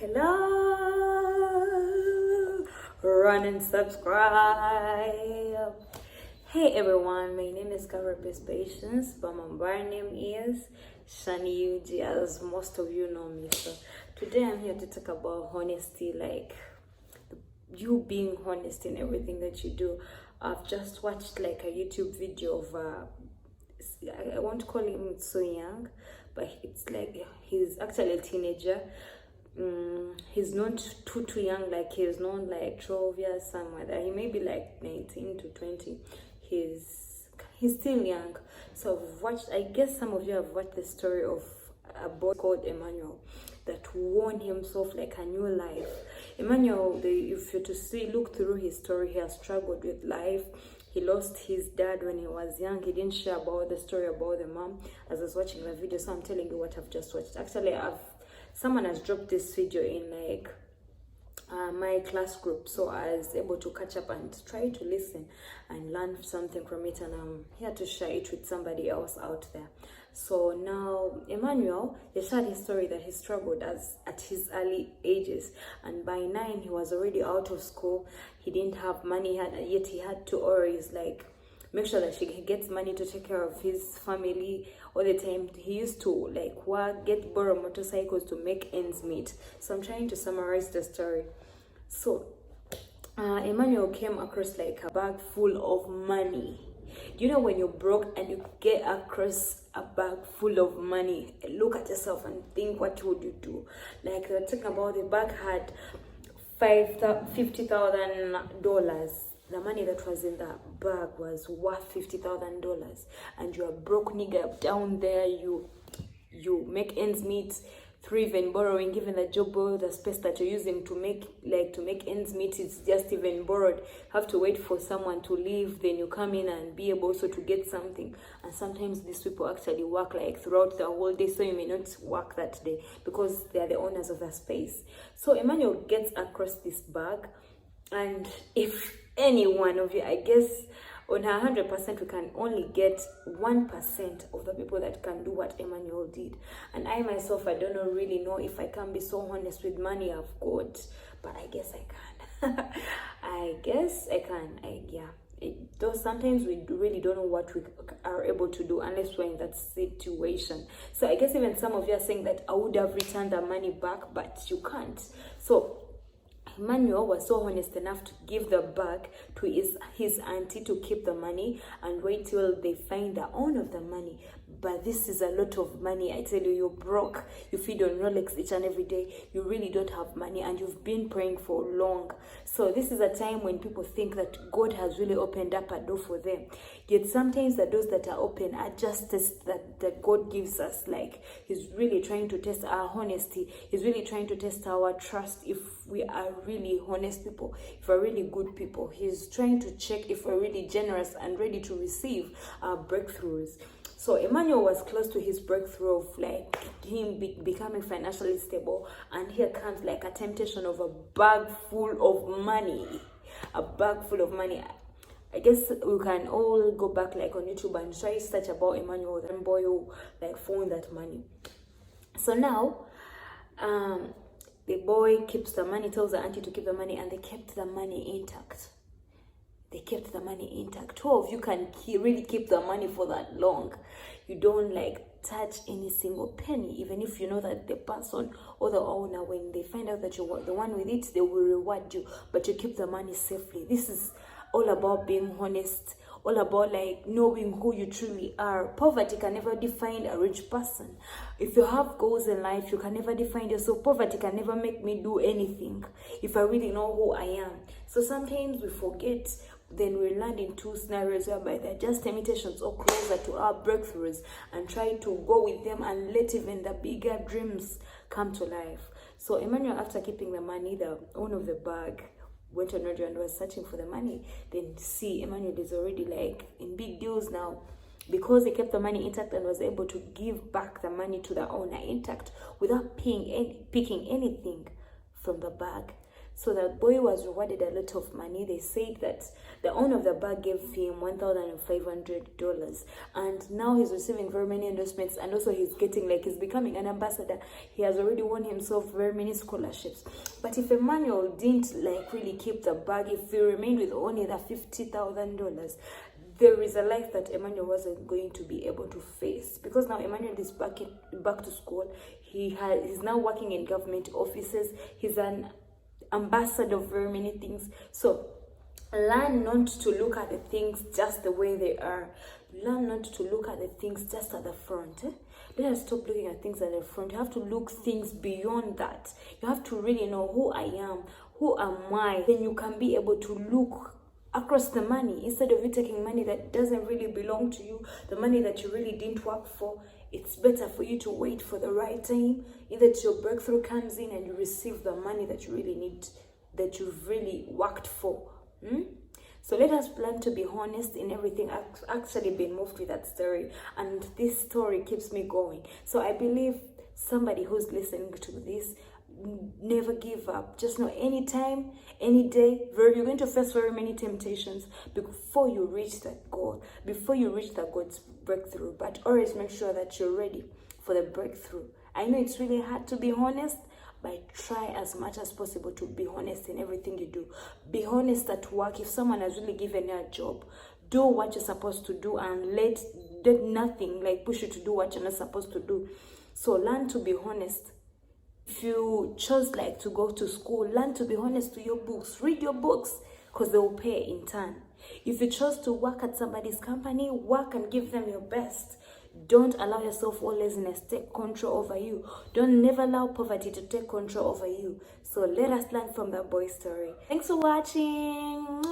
Hello, run and subscribe. Hey everyone, my name is Carabis Patience, but my brand name is Shani Yuji, as most of you know me. So today I'm here to talk about honesty, like you being honest in everything that you do. I've just watched like a YouTube video of I won't call him so young, but it's like he's actually a teenager. He's not too young, like he's not like 12 years, somewhere there. He may be like 19 to 20. He's still young. So I've watched, I guess some of you have watched the story of a boy called Emmanuel that won himself like a new life. Emmanuel, if you to look through his story, he has struggled with life. He lost his dad when he was young. He didn't share about the story about the mom as I was watching the video. So I'm telling you what I've just watched. Actually, someone has dropped this video in like my class group, so I was able to catch up and try to listen and learn something from it, and I'm here to share it with somebody else out there. So now Emmanuel, he shared his story that he struggled at his early ages, and by 9 he was already out of school. He didn't have money, yet he had to always like make sure that he gets money to take care of his family all the time. He used to like work, borrow motorcycles to make ends meet. So I'm trying to summarize the story. So Emmanuel came across like a bag full of money. You know, when you're broke and you get across a bag full of money, look at yourself and think, what would you do? Like they're talking about, the bag had $50,000. The money that was in that bag was worth $50,000, and you're a broke nigga down there. You make ends meet through even borrowing. Even the job or the space that you're using to make ends meet, it's just even borrowed. Have to wait for someone to leave, then you come in and be able also to get something. And sometimes these people actually work like throughout the whole day, so you may not work that day because they are the owners of the space. So Emmanuel gets across this bag, and if any one of you, I guess on 100% we can only get 1% of the people that can do what Emmanuel did. And I myself, I don't really know if I can be so honest with money I've got, but I guess I can. I guess I can. Though sometimes we really don't know what we are able to do unless we're in that situation. So I guess even some of you are saying that I would have returned the money back, but you can't. So Emmanuel was so honest enough to give the bag to his auntie to keep the money and wait till they find the owner of the money. But this is a lot of money. I tell you, you're broke. You feed on Rolex each and every day. You really don't have money, and you've been praying for long. So this is a time when people think that God has really opened up a door for them. Yet sometimes the doors that are open are just tests that God gives us. Like He's really trying to test our honesty. He's really trying to test our trust. If we are really honest people, if we're really good people, He's trying to check if we're really generous and ready to receive our breakthroughs. So Emmanuel was close to his breakthrough of like him becoming financially stable, and here comes like a temptation of a bag full of money. A bag full of money. I guess we can all go back like on YouTube and try to search about Emmanuel, the boy who like found that money. So now the boy keeps the money, tells the auntie to keep the money, and they kept the money intact. They kept the money intact. 2 of you can really keep the money for that long. You don't like touch any single penny, even if you know that the person or the owner, when they find out that you're the one with it, they will reward you, but you keep the money safely. This is all about being honest, all about like knowing who you truly are. Poverty can never define a rich person. If you have goals in life, you can never define yourself. Poverty can never make me do anything if I really know who I am. So sometimes we forget. Then we land in 2 scenarios whereby they're just imitations or closer to our breakthroughs, and try to go with them and let even the bigger dreams come to life. So Emmanuel, after keeping the money, the owner of the bag went on radio and was searching for the money. Then see, Emmanuel is already like in big deals now, because he kept the money intact and was able to give back the money to the owner intact without picking anything from the bag. So that boy was rewarded a lot of money. They said that the owner of the bar gave him $1,500, and now he's receiving very many endorsements, and also he's becoming an ambassador. He has already won himself very many scholarships. But if Emmanuel didn't really keep the bag, if he remained with only the $50,000, there is a life that Emmanuel wasn't going to be able to face, because now Emmanuel is back to school. He's now working in government offices. He's an ambassador of very many things. So learn not to look at the things just the way they are. Learn not to look at the things just at the front. Let us stop looking at things at the front. You have to look things beyond that. You have to really know who I am, who am I. Then you can be able to look across the money, instead of you taking money that doesn't really belong to you, the money that you really didn't work for. It's better for you to wait for the right time, either till your breakthrough comes in and you receive the money that you really need, that you've really worked for. So let us plan to be honest in everything. I've actually been moved with that story, and this story keeps me going. So I believe somebody who's listening to this, never give up. Just know anytime, any day, you're going to face very many temptations before you reach that goal, before you reach that God's breakthrough. But always make sure that you're ready for the breakthrough. I know it's really hard to be honest, but try as much as possible to be honest in everything you do. Be honest at work. If someone has really given you a job, do what you're supposed to do, and let nothing push you to do what you're not supposed to do. So learn to be honest. If you chose to go to school, learn to be honest to your books. Read your books, because they will pay in turn. If you chose to work at somebody's company, work and give them your best. Don't allow yourself or laziness take control over you. Don't never allow poverty to take control over you. So let us learn from that boy's story. Thanks for watching.